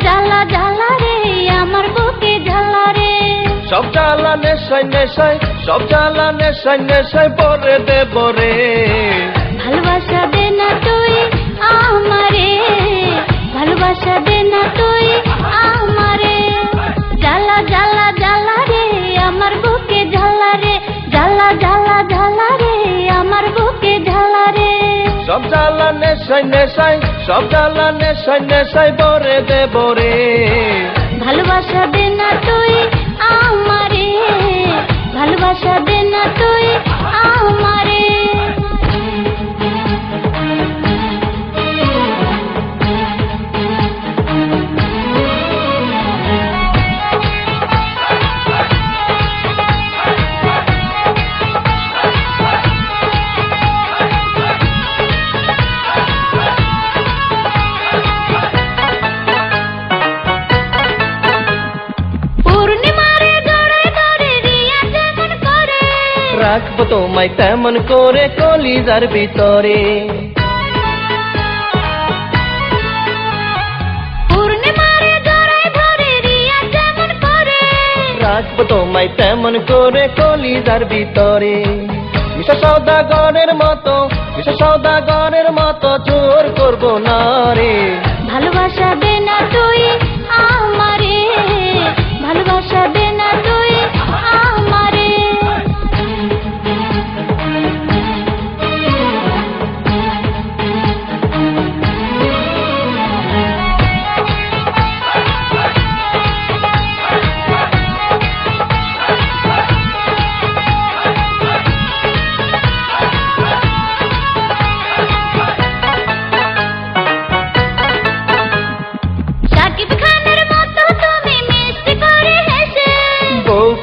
জ্বালা জ্বালা রে আমার বুকে জ্বালা রে সব জ্বালা নেশায় নেশায় সব জ্বালা নেশায় নেশায় পরে দেব রে ভালোবাসা দে না তুই আমারে ভালোবাসা দে না তুই আমারে জ্বালা জ্বালা জ্বালা রে আমার বুকে জ্বালা রে জ্বালা জ্বালা জ্বালা রে আমার বুকে জ্বালা রে সব জ্বালা নেশায় নেশায় সব জ্বালা নেশায় নেশায় পরে দেব রে ভালোবাসা দে না তুই আমারে ভালোবাসা দে না তুই আমারে রাখবো তোমায় তেমন করে কলিজার ভিতরে রাখবো তোমায় তেমন করে কলিজার ভিতরে মিশা সওদাগরের মতো মিশা সওদাগরের মতো জোর করবো না রে ভালোবাসা দে না তুই আমারে ভালোবাসা দে না তুই আমারে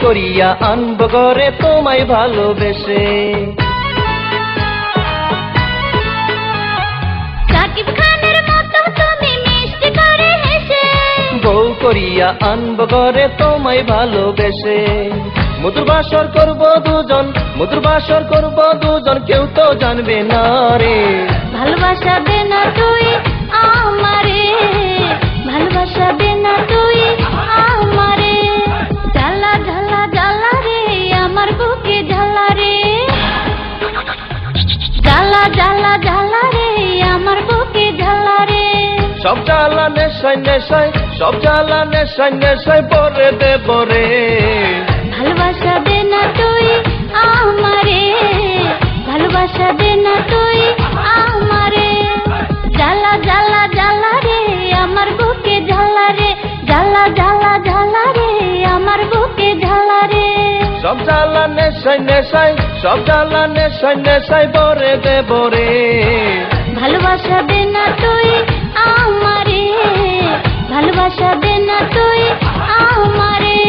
করিয়া আনবো ঘরে তোমায় ভালোবেসে সাকিব খানের মতো তুমি মিষ্টি করে হেসে বউ করিয়া আনবো ঘরে তোমায় ভালোবেসে মধুর বাসর করবো দুজন মধুর বাসর করবো দুজন কেউ তো জানবে না রে ভালোবাসা দে না তুই আমারে ভালোবাসা দে না তুই আমারে জ্বালা জ্বালা জ্বালা রে আমার বুকে জ্বালা রে জ্বালা জ্বালা জ্বালা রে আমার বুকে জ্বালা রে সব জ্বালা নেশায় নেশায় সব জ্বালা নেশায় নেশায় পরে দেব রে ভালোবাসা দে না তুই আমারে ভালোবাসা দে না তুই আমারে জ্বালা জ্বালা জ্বালা রে আমার বুকে জ্বালা রে জ্বালা জ্বালা জ্বালা রে আমার বুকে জ্বালা রে সব জ্বালা নেশায় নেশায় সব জ্বালা নেশায় নেশায় পরে দেব রে ভালোবাসা দে না তুই আমারে ভালোবাসা দে না তুই আমারে